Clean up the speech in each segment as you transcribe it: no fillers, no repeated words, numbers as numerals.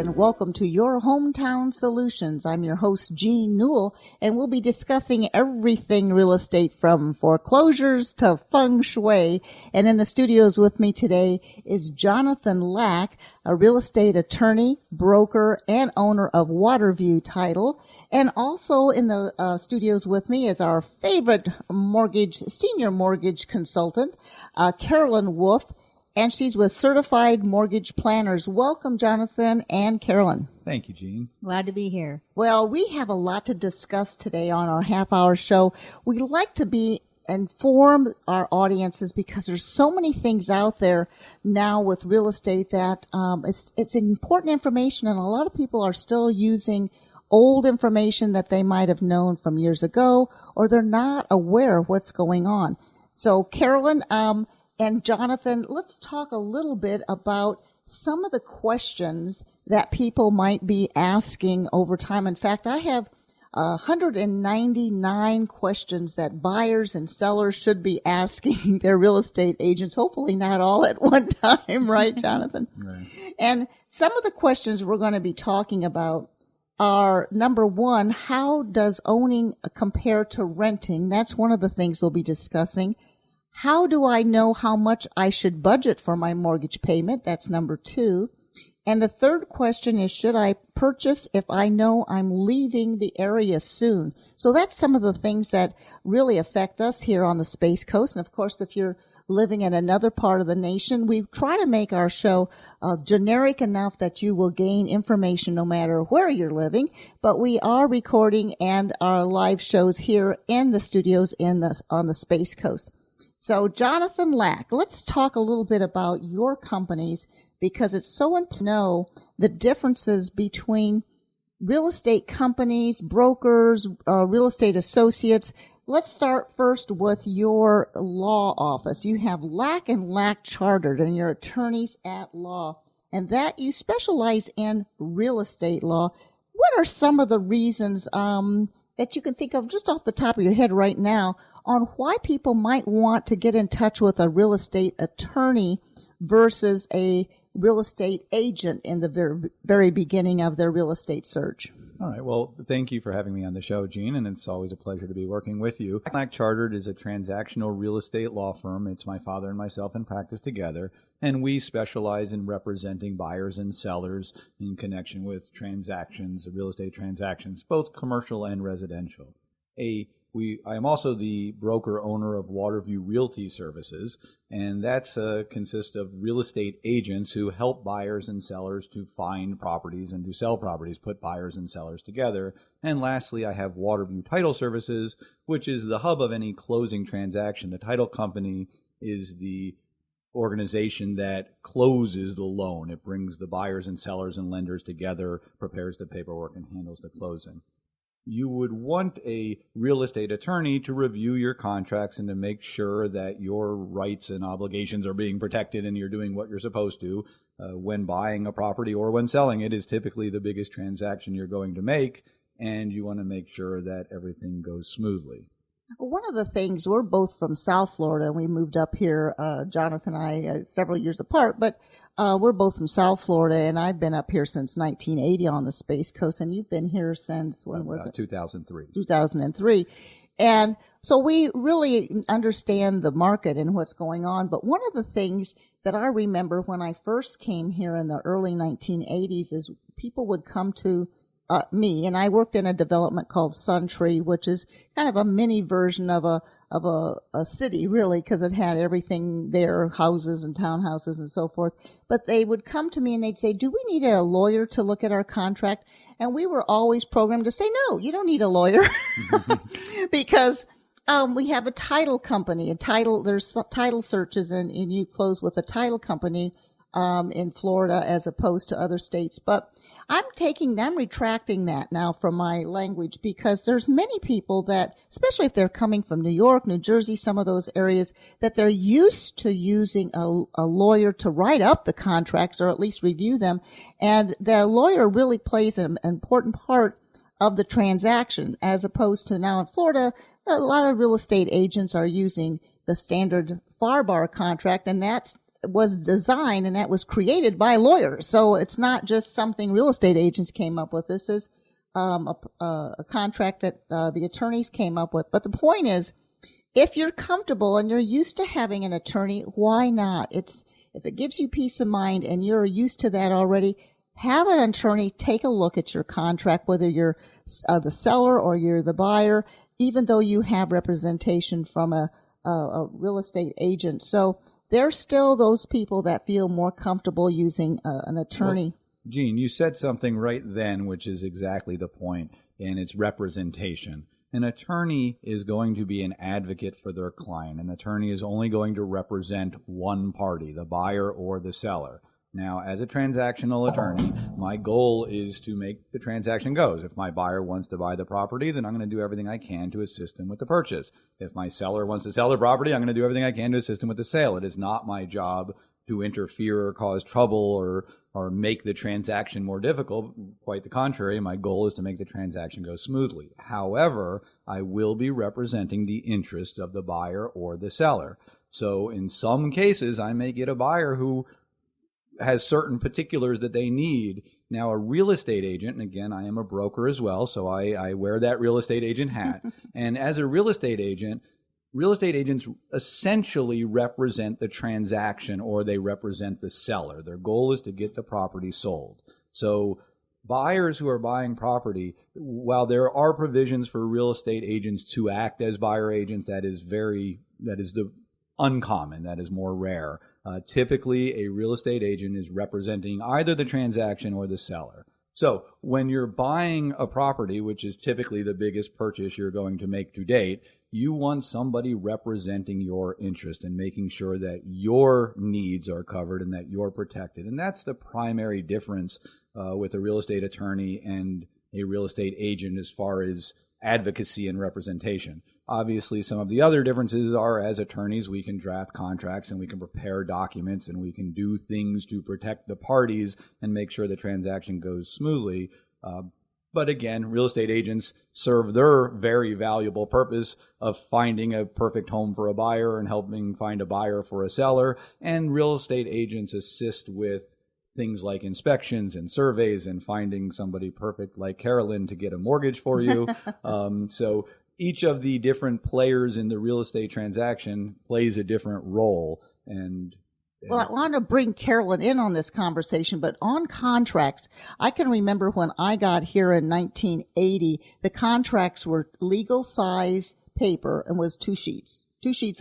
and welcome to Your Hometown Solutions. I'm your host, Jean Newell, and we'll be discussing everything real estate from foreclosures to Feng Shui. And in the studios with me today is Jonathan Lack, a real estate attorney, broker, and owner of Waterview Title. And also in the studios with me is our favorite senior mortgage consultant, Carolyn Wolfe. And she's with Certified Mortgage Planners. Welcome, Jonathan and Carolyn. Thank you, Jean. Glad to be here. Well, we have a lot to discuss today on our half-hour show. We like to inform our audiences because there's so many things out there now with real estate that it's important information, and a lot of people are still using old information that they might have known from years ago, or they're not aware of what's going on. So, Carolyn, and Jonathan, let's talk a little bit about some of the questions that people might be asking over time. In fact, I have 199 questions that buyers and sellers should be asking their real estate agents, hopefully not all at one time, right, Jonathan? Right. And some of the questions we're going to be talking about are, number one, how does owning compare to renting? That's one of the things we'll be discussing. How do I know how much I should budget for my mortgage payment? That's number two. And the third question is, should I purchase if I know I'm leaving the area soon? So that's some of the things that really affect us here on the Space Coast. And of course, if you're living in another part of the nation, we try to make our show generic enough that you will gain information no matter where you're living. But we are recording and our live shows here in the studios on the Space Coast. So, Jonathan Lack, let's talk a little bit about your companies because it's so important to know the differences between real estate companies, brokers, real estate associates. Let's start first with your law office. You have Lack and Lack Chartered, and you're attorneys at law, and that you specialize in real estate law. What are some of the reasons that you can think of just off the top of your head right now on why people might want to get in touch with a real estate attorney versus a real estate agent in the very beginning of their real estate search? All right. Well, thank you for having me on the show, Jean, and it's always a pleasure to be working with you. Lack Chartered is a transactional real estate law firm. It's my father and myself in practice together, and we specialize in representing buyers and sellers in connection with transactions, real estate transactions, both commercial and residential. I am also the broker owner of Waterview Realty Services, and that's consists of real estate agents who help buyers and sellers to find properties and to sell properties, put buyers and sellers together. And lastly, I have Waterview Title Services, which is the hub of any closing transaction. The title company is the organization that closes the loan. It brings the buyers and sellers and lenders together, prepares the paperwork, and handles the closing. You would want a real estate attorney to review your contracts and to make sure that your rights and obligations are being protected and you're doing what you're supposed to. When buying a property or when selling it is typically the biggest transaction you're going to make, and you want to make sure that everything goes smoothly. One of the things, we're both from South Florida, and we moved up here, Jonathan and I, several years apart, but we're both from South Florida, and I've been up here since 1980 on the Space Coast, and you've been here since, when was it? 2003. 2003. And so we really understand the market and what's going on, but one of the things that I remember when I first came here in the early 1980s is people would come to me, and I worked in a development called Suntree, which is kind of a mini version of a city, really, because it had everything there, houses and townhouses and so forth. But they would come to me and they'd say, do we need a lawyer to look at our contract? And we were always programmed to say, no, you don't need a lawyer because we have a title company, there's title searches, and you close with a title company in Florida as opposed to other states. But I'm retracting that now from my language, because there's many people that, especially if they're coming from New York, New Jersey, some of those areas, that they're used to using a lawyer to write up the contracts or at least review them. And the lawyer really plays an important part of the transaction, as opposed to now in Florida, a lot of real estate agents are using the standard FAR bar contract, and that's was designed and that was created by lawyers. So it's not just something real estate agents came up with. This is a contract that the attorneys came up with. But the point is, if you're comfortable and you're used to having an attorney, why not? If it gives you peace of mind and you're used to that already, have an attorney take a look at your contract, whether you're the seller or you're the buyer, even though you have representation from a real estate agent. So there's still those people that feel more comfortable using an attorney. Well, Jean, you said something right then, which is exactly the point, and it's representation. An attorney is going to be an advocate for their client. An attorney is only going to represent one party, the buyer or the seller. Now, as a transactional attorney, my goal is to make the transaction goes. If my buyer wants to buy the property, then I'm going to do everything I can to assist him with the purchase. If my seller wants to sell the property, I'm going to do everything I can to assist him with the sale. It is not my job to interfere or cause trouble or make the transaction more difficult. Quite the contrary, my goal is to make the transaction go smoothly. However, I will be representing the interest of the buyer or the seller. So in some cases, I may get a buyer who has certain particulars that they need. Now, a real estate agent, and again, I am a broker as well, so I wear that real estate agent hat. And as a real estate agents essentially represent the transaction, or they represent the seller. Their goal is to get the property sold. So buyers who are buying property, while there are provisions for real estate agents to act as buyer agents, that is the uncommon, that is more rare. Typically, a real estate agent is representing either the transaction or the seller. So when you're buying a property, which is typically the biggest purchase you're going to make to date, you want somebody representing your interest and making sure that your needs are covered and that you're protected. And that's the primary difference with a real estate attorney and a real estate agent as far as advocacy and representation. Obviously, some of the other differences are, as attorneys, we can draft contracts and we can prepare documents and we can do things to protect the parties and make sure the transaction goes smoothly. But again, real estate agents serve their very valuable purpose of finding a perfect home for a buyer and helping find a buyer for a seller. And real estate agents assist with things like inspections and surveys and finding somebody perfect like Carolyn to get a mortgage for you. So each of the different players in the real estate transaction plays a different role. Well, I want to bring Carolyn in on this conversation, but on contracts, I can remember when I got here in 1980, the contracts were legal size paper and was two sheets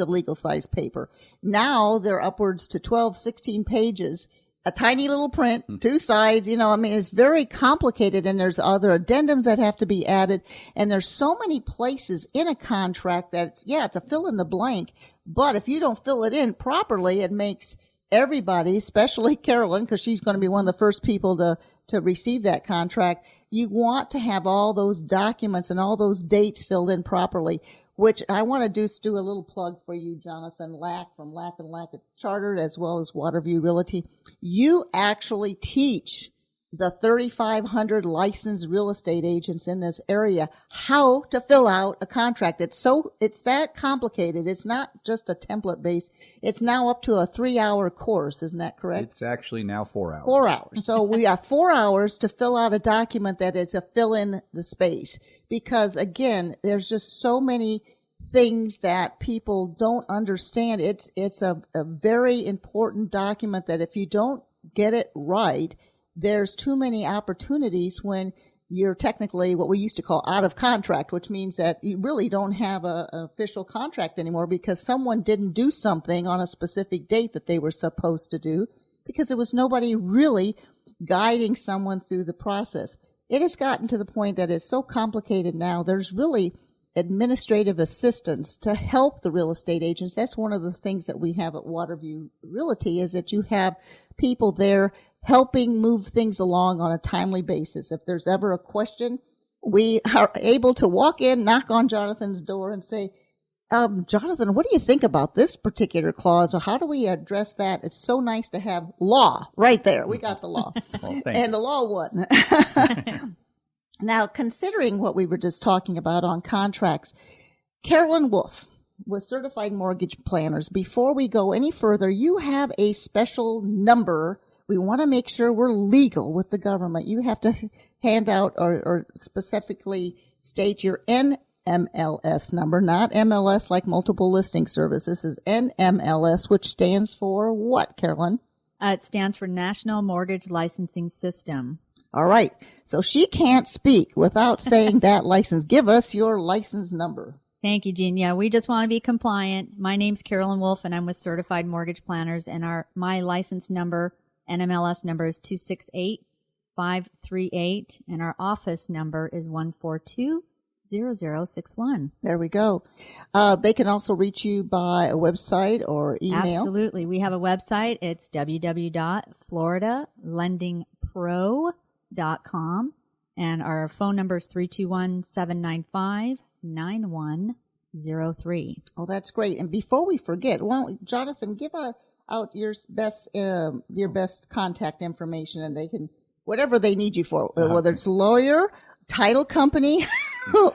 of legal size paper. Now they're upwards to 12, 16 pages. A tiny little print, two sides, it's very complicated, and there's other addendums that have to be added. And there's so many places in a contract that it's a fill in the blank. But if you don't fill it in properly, it makes everybody, especially Carolyn, because she's going to be one of the first people to receive that contract. You want to have all those documents and all those dates filled in properly, which I want to do a little plug for you, Jonathan Lack from Lack & Lack Chartered, as well as Waterview Realty. You actually teach the 3,500 licensed real estate agents in this area how to fill out a contract. It's that complicated. It's not just a template base. It's now up to a 3-hour course. Isn't that correct? It's actually now 4 hours. 4 hours. So we have 4 hours to fill out a document that is a fill in the space, because again, there's just so many things that people don't understand. It's a very important document that if you don't get it right, there's too many opportunities when you're technically what we used to call out of contract, which means that you really don't have an official contract anymore because someone didn't do something on a specific date that they were supposed to do, because there was nobody really guiding someone through the process. It has gotten to the point that it's so complicated now. There's really administrative assistance to help the real estate agents. That's one of the things that we have at Waterview Realty, is that you have people there helping move things along on a timely basis. If there's ever a question, we are able to walk in, knock on Jonathan's door and say, Jonathan, what do you think about this particular clause, or how do we address that? It's so nice to have law right there. We got the law. Well, and the law won. Now, considering what we were just talking about on contracts, Carolyn Wolfe, with certified mortgage planners. Before we go any further, you have a special number. We want to make sure we're legal with the government. You have to hand out or specifically state your NMLS number, not MLS like multiple listing service. This is NMLS, which stands for what, Carolyn? It stands for National Mortgage Licensing System. All right. So she can't speak without saying that license. Give us your license number. Thank you, Jean. Yeah, we just want to be compliant. My name's Carolyn Wolfe, and I'm with Certified Mortgage Planners, and my license number, NMLS number, is 268538, and our office number is 1420061. There we go. They can also reach you by a website or email. Absolutely. We have a website. It's www.floridalendingpro.com, and our phone number is 321-795-9103. Oh, that's great. And before we forget, why don't Jonathan, give out your best contact information, and they can, whatever they need you for, whether it's lawyer, title company,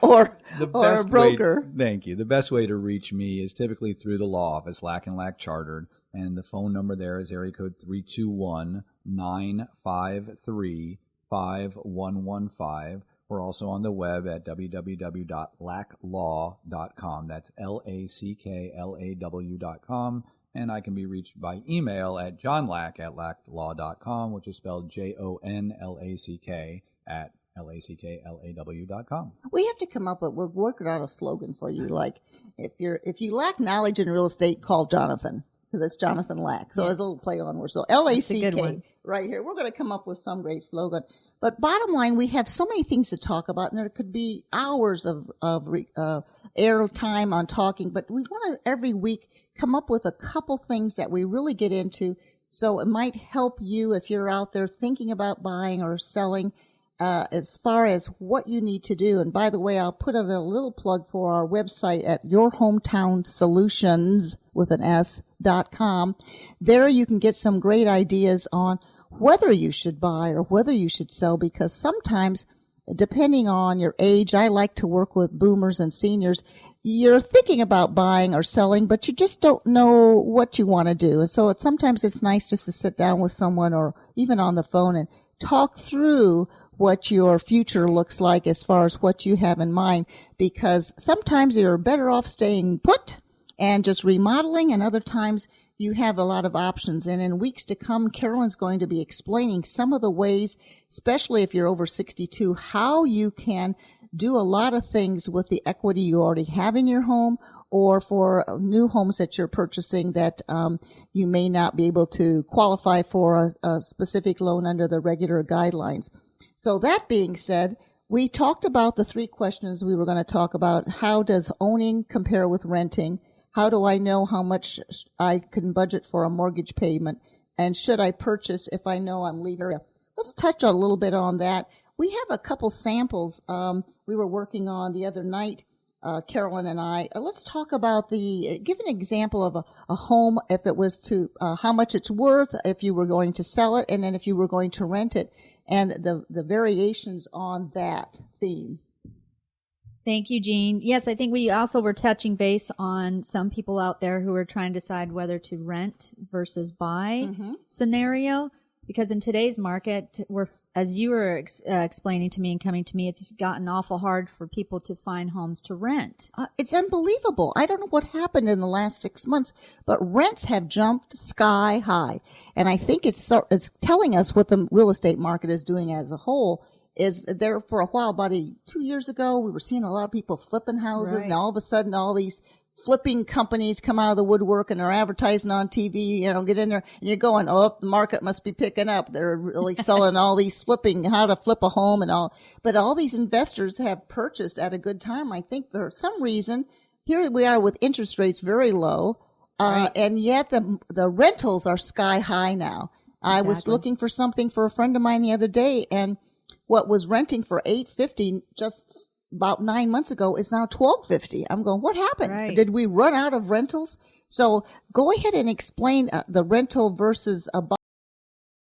or a broker. Thank you. The best way to reach me is typically through the law office, Lack & Lack Chartered, and the phone number there is area code 321-953-5115. We're also on the web at www.lacklaw.com. That's LACKLAW.com. And I can be reached by email at johnlack@lacklaw.com, which is spelled JONLACK at LACKLAW.com. We have to come up with, we're working on a slogan for you. Like, if you lack knowledge in real estate, call Jonathan, because it's Jonathan Lack. So it's a little play on words. So LACK right here. We're going to come up with some great slogan. But bottom line, we have so many things to talk about, and there could be hours of air time on talking. But we want to every week come up with a couple things that we really get into, so it might help you if you're out there thinking about buying or selling, as far as what you need to do. And by the way, I'll put in a little plug for our website at yourhometownsolutions with an S.com. There you can get some great ideas on whether you should buy or whether you should sell, because sometimes, depending on your age, I like to work with boomers and seniors. You're thinking about buying or selling, but you just don't know what you want to do. And so sometimes it's nice just to sit down with someone or even on the phone and talk through what your future looks like as far as what you have in mind, because sometimes you're better off staying put and just remodeling, and other times you have a lot of options. And in weeks to come, Carolyn's going to be explaining some of the ways, especially if you're over 62, how you can do a lot of things with the equity you already have in your home, or for new homes that you're purchasing that you may not be able to qualify for a specific loan under the regular guidelines. So that being said, we talked about the three questions we were going to talk about. How does owning compare with renting? How do I know how much I can budget for a mortgage payment? And should I purchase if I know I'm leaving? Let's touch a little bit on that. We have a couple samples we were working on the other night, Carolyn and I. Let's talk about give an example of a home, if it was to, how much it's worth, if you were going to sell it, and then if you were going to rent it, and the variations on that theme. Thank you, Jean. Yes, I think we also were touching base on some people out there who are trying to decide whether to rent versus buy scenario, because in today's market, as you were explaining to me and coming to me, it's gotten awful hard for people to find homes to rent. It's unbelievable. I don't know what happened in the last 6 months, but rents have jumped sky high. And I think it's telling us what the real estate market is doing as a whole. Is there for a while, about 2 years ago, we were seeing a lot of people flipping houses, right. And all of a sudden all these flipping companies come out of the woodwork and are advertising on TV, get in there, and you're going, oh, the market must be picking up. They're really selling all these how to flip a home and all. But all these investors have purchased at a good time. I think for some reason, here we are with interest rates very low, right. And yet the rentals are sky high now. Exactly. I was looking for something for a friend of mine the other day, and what was renting for $850 just about 9 months ago is now $1,250. I'm going, what happened? Right. Did we run out of rentals? So go ahead and explain the rental versus a